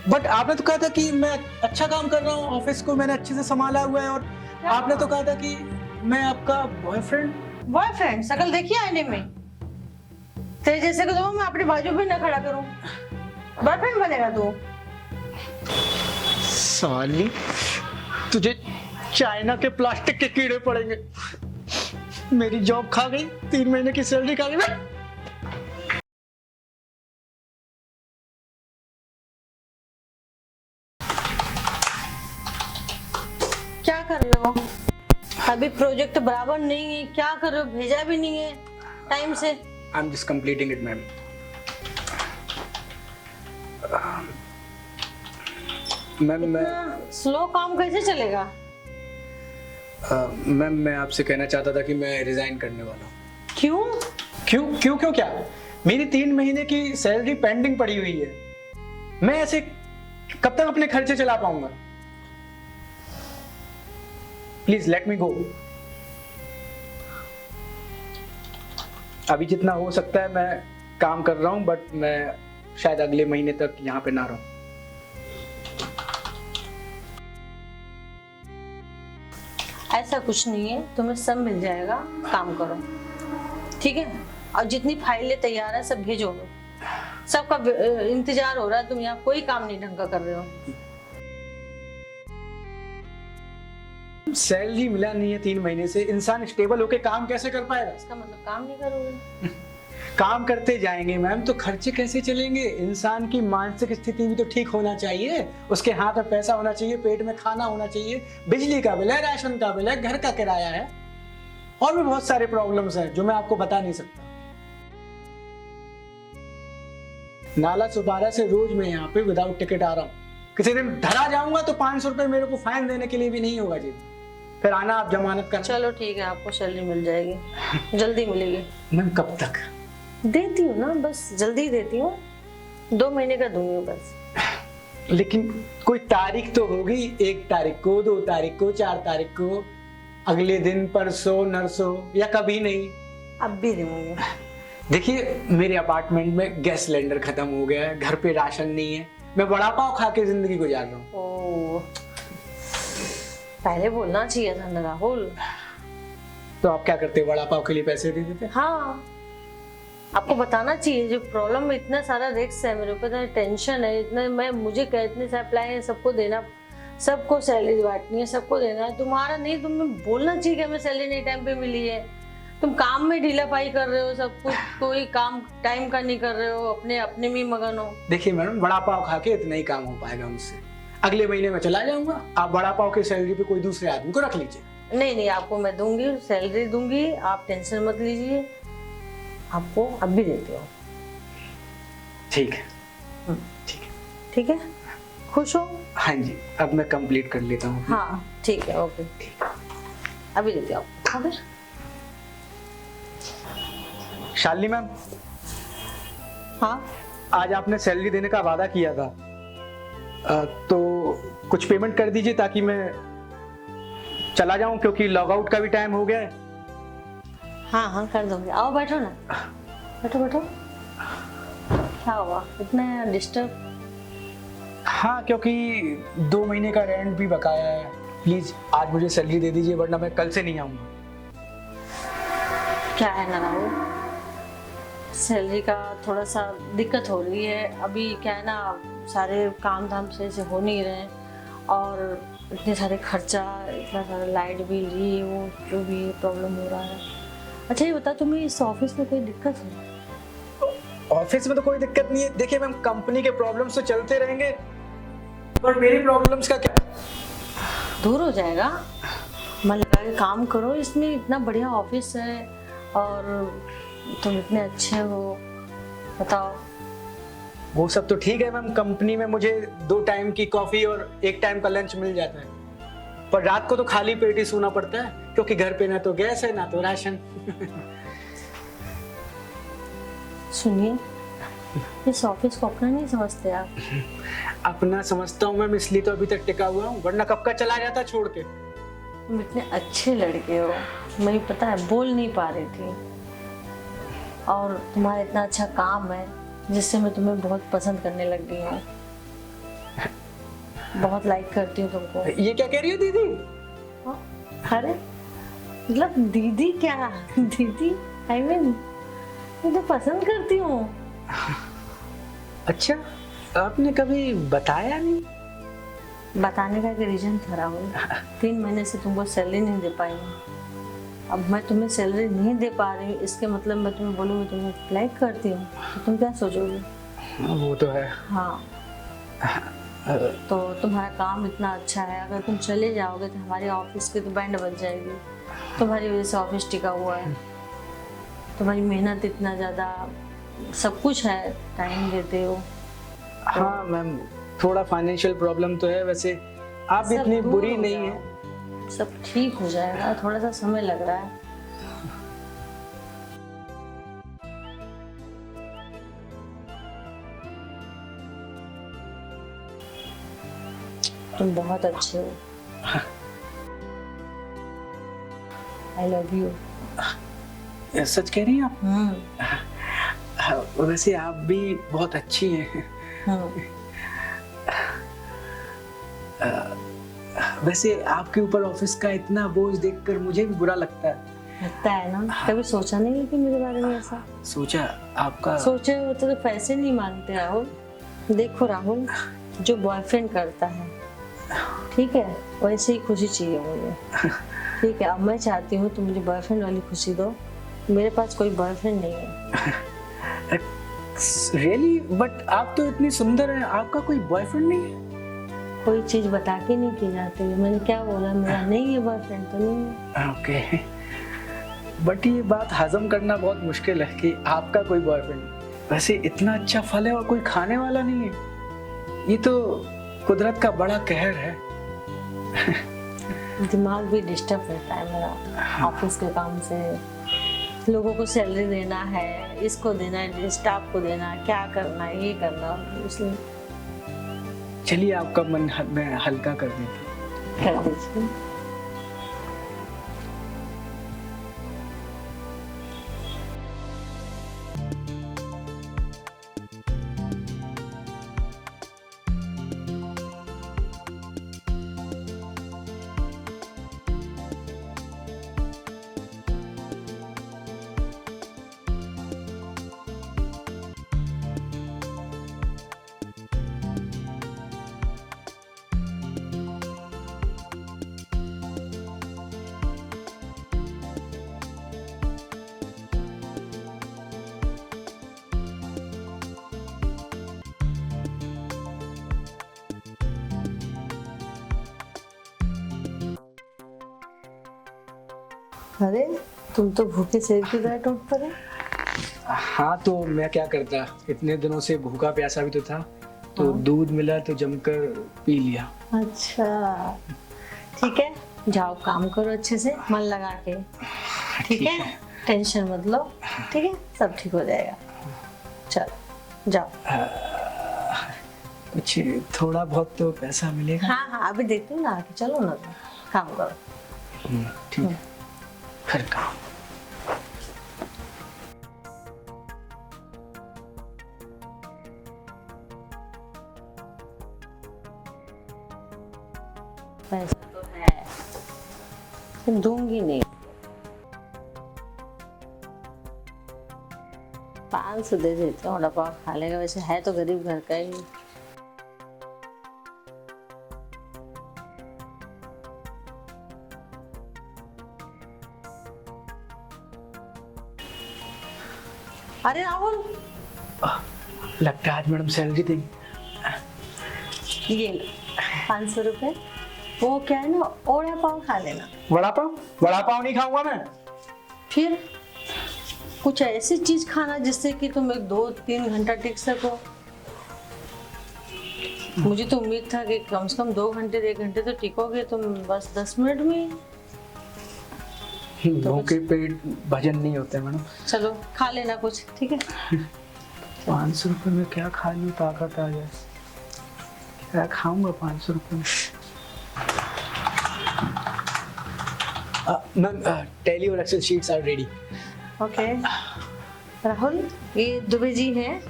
But आपने तो कहा था कि मैं अच्छा काम कर रहा हूँ, ऑफिस को मैंने अच्छे से संभाला हुआ है, और आपने तो कहा था कि मैं आपका बॉयफ्रेंड। बॉयफ्रेंड? शकल देखिए आईने में। तेरे जैसे को तो मैं अपने बाजू भी ना खड़ा करूं। बॉयफ्रेंड बनेगा तू? साली, तुझे चाइना के प्लास्टिक के कीड़े पड़ेंगे। मेरी जॉब खा गई, 3 महीने की सैलरी खा गई। क्या कर रहे हो? अभी प्रोजेक्ट बराबर नहीं है, क्या कर रहे हो? भेजा भी नहीं है टाइम से। I am just completing it ma'am. Ma'am मैं स्लो काम कैसे चलेगा? मैम मैं आपसे कहना चाहता था कि मैं रिजाइन करने वाला हूँ। क्यों? क्यों क्या? मेरी 3 महीने की सैलरी पेंडिंग पड़ी हुई है। मैं ऐसे कब तक अपने खर्चे चला पाऊंगा? प्लीज लेट मी गो। अभी जितना हो सकता है मैं काम कर रहा हूं, बट मैं शायद अगले महीने तक यहाँ पे ना रहूं। ऐसा कुछ नहीं है, तुम्हें सब मिल जाएगा, काम करो, ठीक है? और जितनी फाइलें तैयार है सब भेजो। सबका इंतजार हो रहा है, तुम यहाँ कोई काम नहीं ढंग का कर रहे हो। सैलरी मिला नहीं है 3 महीने से, इंसान स्टेबल होके काम कैसे कर पाएगा? इसका मतलब काम नहीं करोगे? काम करते जाएंगे मैम तो खर्चे कैसे चलेंगे? इंसान की मानसिक स्थिति भी तो ठीक होना चाहिए, उसके हाथ में पैसा होना चाहिए, पेट में खाना होना चाहिए, बिजली का बिल है, राशन का बिल है, घर का किराया है, और भी बहुत सारे प्रॉब्लम्स हैं जो मैं आपको बता नहीं सकता। नाला सुपारा से रोज मैं यहाँ पे विदाउट टिकट आ रहा हूँ। किसी दिन धरा जाऊंगा तो 500 रुपए मेरे को फाइन देने के लिए भी नहीं होगा जी। फिर आना आप जमानत करना। चलो ठीक है, आपको सैलरी मिल जाएगी, जल्दी मिलेगी। मैम कब तक? देती हूँ ना, बस जल्दी देती हूँ, 2 महीने का दूंगी बस। लेकिन कोई तारीख तो होगी, 1 तारीख को, 2 तारीख को, 4 तारीख को, अगले दिन, परसों, नरसों, या कभी नहीं? अब भी दूंगी। देखिए मेरे अपार्टमेंट में गैस सिलेंडर खत्म हो गया है, घर पे राशन नहीं है, मैं वड़ा पाव खा के जिंदगी गुजार रहा हूँ। ओह, पहले बोलना चाहिए था ना राहुल। तो आप क्या करते? वड़ा पाव के लिए पैसे दे देते? हाँ, आपको बताना चाहिए, जो प्रॉब्लम में इतना सारा रिस्क है, मेरे ऊपर टेंशन है, इतना मुझे इतने से अप्लाई है, सबको देना, सबको सैलरी बांटनी है, सबको देना है। तुम्हारा नहीं, तुम्हें बोलना चाहिए कि हमें सैलरी नहीं टाइम पे मिली है। तुम काम में ढीलापाई कर रहे हो, सब कुछ, कोई काम टाइम का नहीं कर रहे हो, अपने में मगन हो। देखिए मैडम, वड़ा पाव खा के इतना ही काम हो पाएगा मुझसे। अगले महीने में चला जाऊंगा, आप वड़ा पाव की सैलरी पे कोई दूसरे आदमी को रख लीजिए। नहीं, आपको मैं दूंगी, सैलरी दूंगी, आप टेंशन मत लीजिए, आपको अब भी देती हूँ। ठीक है, ठीक है, ठीक है, खुश हो? हाँ जी, अब मैं कंप्लीट कर लेता हूँ। हाँ ठीक है, ओके, ठीक है, अभी देती हूँ आपको। शालिनी मैम, हाँ, आज आपने सैलरी देने का वादा किया था, तो कुछ पेमेंट कर दीजिए ताकि मैं चला जाऊं, क्योंकि लॉग आउट का भी टाइम हो गया है। हाँ कर दूंगी, आओ बैठो ना, बैठो। क्या हुआ, इतना डिस्टर्ब? हाँ, क्योंकि 2 महीने का रेंट भी बकाया है। प्लीज आज मुझे सैलरी दे दीजिए, वरना मैं कल से नहीं आऊंगा। क्या है ना राहुल, सैलरी का थोड़ा सा दिक्कत हो रही है अभी। क्या है ना, सारे काम धाम से हो नहीं रहे हैं, और इतने सारे खर्चा, इतना सारा लाइट बिल, ये वो जो भी प्रॉब्लम हो रहा है। अच्छा ये बता, तुम्हें इस ऑफिस में कोई दिक्कत है? ऑफिस में तो कोई दिक्कत नहीं है। देखिए मैम, कंपनी के प्रॉब्लम्स तो चलते रहेंगे, पर मेरी प्रॉब्लम्स का क्या? दूर हो जाएगा, मन लगा के काम करो, इसमें इतना बढ़िया ऑफिस है और तुम इतने अच्छे हो, बताओ। वो सब तो ठीक है मैम, कंपनी में मुझे 2 टाइम की कॉफी और 1 टाइम का लंच मिल जाता है, पर रात को तो खाली पेट ही सोना पड़ता है, क्योंकि घर पे ना तो गैस है ना तो राशन। सुनिए, इस ऑफिस को अपना नहीं समझते आप? अपना समझता हूँ मैम, इसलिए तो अभी तक टिका हुआ हूँ, वरना कब का चला जाता छोड़ के। तुम इतने अच्छे लड़के हो, मुझे पता है, बोल नहीं पा रही थी, और तुम्हारा इतना अच्छा काम है जिससे मैं तुम्हें बहुत पसंद करने लग गई हूँ। बहुत लाइक करती हूँ तुमको। ये क्या कह रही हो दीदी? हाँ? अरे मतलब दीदी क्या, दीदी आई मीन मैं तो पसंद करती हूँ। अच्छा, आपने कभी बताया नहीं? बताने का एक रीजन था राहुल, 3 महीने से तुमको सैलरी नहीं दे पाई हूँ। अब मैं तुम्हें सैलरी नहीं दे पा रही हूँ, इसके मतलब मैं तुम्हें बोलूँगी तुम्हें लाइक करती हूँ तो तुम क्या सोचोगे? वो तो है। हाँ, तो तुम्हारा काम इतना अच्छा है, अगर तुम चले जाओगे तो हमारे ऑफिस की तो बैंड बज जाएगी। तुम्हारी वजह से ऑफिस टिका हुआ है, तुम्हारी मेहनत इतना ज़्यादा, सब कुछ है, टाइम देते हो। हाँ मैम, थोड़ा फाइनेंशियल प्रॉब्लम तो है, वैसे आप भी सब इतनी दूर बुरी हो नहीं जाओ, है। सब ठीक हो जाएगा, थोड़ा सा समय लग रहा है। तुम बहुत अच्छे हो, आई लव यू। सच कह रही हैं आप? वैसे आप भी बहुत अच्छी हैं। वैसे आपके ऊपर ऑफिस का इतना बोझ देखकर मुझे भी बुरा लगता है। लगता है ना, कभी सोचा नहीं है कि मेरे बारे में ऐसा? सोचा आपका? सोचे होते तो पैसे नहीं मांगते राहुल। देखो राहुल, जो बॉयफ्रेंड करता है ठीक है, वैसे ही खुशी चाहिए मुझे। ठीक है, अब मैं चाहती हूँ तुम मुझे बॉयफ्रेंड वाली खुशी दो। मेरे पास कोई बॉयफ्रेंड नहीं है। रियली? बट आप तो इतनी सुंदर हैं, आपका कोई बॉयफ्रेंड नहीं है? कोई चीज बता के नहीं की जाती है। मैंने क्या बोला, मेरा नहीं है बॉयफ्रेंड तो नहीं है। ओके, बट ये बात हजम करना बहुत मुश्किल है कि आपका कोई बॉयफ्रेंड। वैसे इतना अच्छा फल है और कोई खाने वाला नहीं है, ये तो कुदरत का बड़ा कहर है। दिमाग भी डिस्टर्ब रहता है मेरा ऑफिस के काम से। लोगों को सैलरी देना है, इसको देना है, स्टाफ को देना है, क्या करना है, ये करना है, इसलिए। चलिए आपका मन मैं हल्का कर देती हूँ। कर दीजिए। अरे तुम तो भूखे शेर की तरह टूट पड़े। हाँ, तो मैं क्या करता, इतने दिनों से भूखा प्यासा भी तो था, तो दूध मिला तो जमकर पी लिया। अच्छा ठीक है, जाओ काम करो अच्छे से, मन लगा के। ठीक है, टेंशन मत लो। ठीक है, सब ठीक हो जाएगा। चलो जाओ। कुछ थोड़ा बहुत तो पैसा मिलेगा। हाँ हाँ, अभी देखते हो ना, आके चलो ना, काम करो। ठीक है, फिर काम। पैसा तो है, तुम दूंगी नहीं। 500 दे देते हो, वड़ा पाव खा लेगा। वैसे है तो गरीब घर का ही। अरे राहुल, लगता है आज मैडम सैलरी देंगी। ये लो 500 रुपए। वो क्या है ना, वड़ा पाव खा लेना। वड़ा पाव? वड़ा पाव नहीं खाऊंगा मैं। फिर कुछ ऐसी चीज खाना जिससे कि तुम 1-2-3 घंटा टिक सको। मुझे तो उम्मीद था कि कम से कम 2 घंटे 1 घंटे तो टिकोगे तुम, बस 10 मिनट में। भूखे पेट भजन नहीं होते मैडम। चलो खा लेना कुछ, ठीक है। 500 रुपए में क्या खा लूं, ताकत आ जाए। क्या खाऊंगा 500 रुपए में? मैम, टैली और excel sheets are ready. Okay Rahul, ये दुबे जी हैं।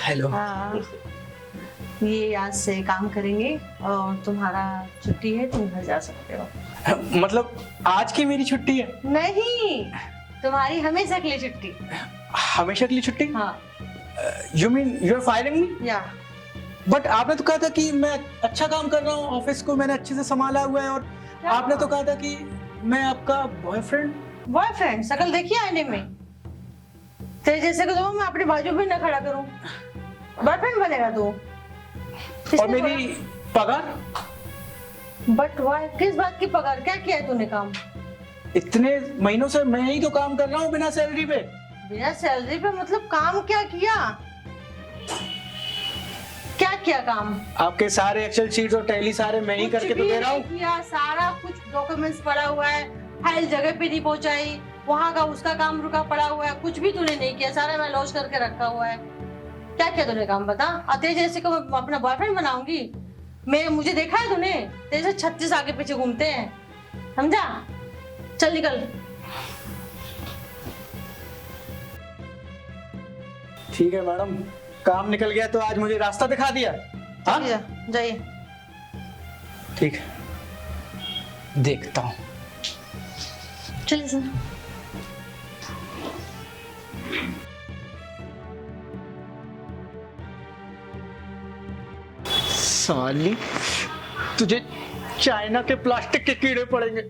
हेलो। हाँ, ये आज से काम करेंगे और तुम्हारा छुट्टी है, तुम घर जा सकते हो। मतलब आज की मेरी छुट्टी है? नहीं, तुम्हारी हमेशा के लिए छुट्टी। हमेशा के लिए छुट्टी? हाँ। You mean you are firing me? या बट आपने तो कहा था कि मैं अच्छा काम कर रहा हूँ, ऑफिस को मैंने अच्छे से संभाला हुआ है, और आपने तो कहा था कि मैं आपका बॉयफ्रेंड। बॉयफ्रेंड? शकल देखिए आईने में, तेरे जैसे को तो मैं अपने बाजू में ना खड़ा करूं, बॉयफ्रेंड बनेगा तू? और मेरी पगार? बट वाह, किस बात की पगार? क्या किया है तूने काम? इतने महीनों से मैं ही तो काम कर रहा हूँ बिना सैलरी पे। बिना सैलरी पे मतलब काम क्या किया? क्या किया काम? आपके सारे एक्सेल शीट्स और टैली सारे मैं ही करके तो दे रहा हूँ। किया, सारा कुछ डॉक्यूमेंट्स पड़ा हुआ है, फाइल जगह पे नहीं पहुंचाई, वहाँ का उसका काम रुका पड़ा हुआ है, कुछ भी तूने नहीं किया, सारा मैं लॉस करके रखा हुआ है। क्या किया तूने काम बता? तेरे जैसे को मैं अपना बॉयफ्रेंड बनाऊंगी? मुझे देखा है तूने? तेरे से 36 आगे पीछे घूमते हैं, समझा? चल निकल। ठीक है मैडम, काम निकल गया तो आज मुझे रास्ता दिखा दिया। हाँ जाइए। ठीक है, देखता हूँ। चलिए सर। साली, तुझे चाइना के प्लास्टिक के कीड़े पड़ेंगे।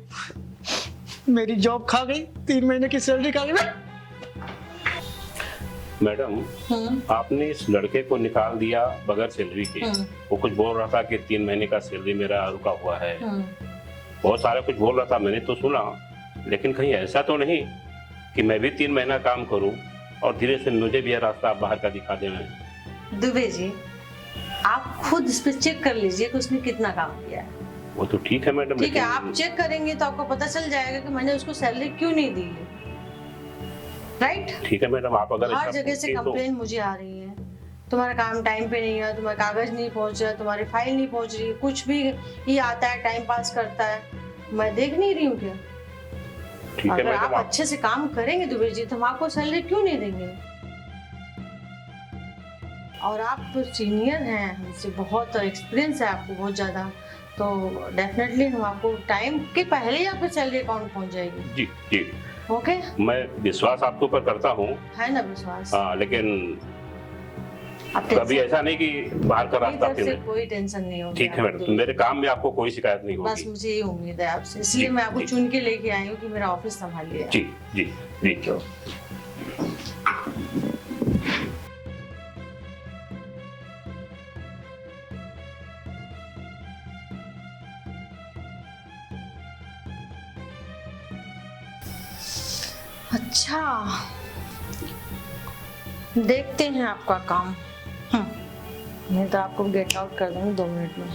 मेरी जॉब खा गई, 3 महीने की सैलरी खा गई। मैडम, आपने इस लड़के को निकाल दिया बगैर सैलरी के। वो कुछ बोल रहा था कि 3 महीने का सैलरी मेरा रुका हुआ है, बहुत सारा कुछ बोल रहा था, मैंने तो सुना। लेकिन कहीं ऐसा तो नहीं कि मैं भी 3 महीना काम करूं और धीरे से मुझे भी यह रास्ता बाहर का दिखा देना। दुबे जी, आप खुद इस पे चेक कर लीजिए कि उसने कितना काम किया है। वो तो ठीक है मैडम, ठीक है, आप चेक करेंगे तो आपको पता चल जाएगा कि मैंने उसको सैलरी क्यों नहीं दी है। राइट? ठीक है मैडम, आप अगर हर जगह से कंप्लेन मुझे आ रही है, तुम्हारा काम टाइम पे नहीं है, तुम्हारे कागज नहीं पहुंच रहा, तुम्हारी फाइल नहीं पहुंच रही, कुछ भी ये आता है टाइम पास करता है, मैं देख नहीं रही हूँ क्या? अगर आप अच्छे से काम करेंगे दुबे जी तो हम आपको सैलरी क्यों नहीं देंगे? और आप सीनियर हैं हमसे, बहुत एक्सपीरियंस है आपको बहुत ज्यादा, तो डेफिनेटली हम आपको टाइम के पहले ही आपकी सैलरी अकाउंट पहुंच जाएगी। जी जी, ओके। मैं विश्वास आपके ऊपर करता हूँ, है ना विश्वास? हाँ, लेकिन कभी ऐसा नहीं कि बाहर का रास्ता से कोई टेंशन नहीं होगी। ठीक है मैडम, मेरे काम में आपको कोई शिकायत नहीं होगी। बस मुझे ये उम्मीद है आपसे, इसलिए मैं आपको चुन के लेके आई हूँ कि मेरा ऑफिस संभालिए। जी जी जी। अच्छा, देखते हैं आपका काम। नहीं तो आपको गेट आउट कर दूंगी 2 मिनट में।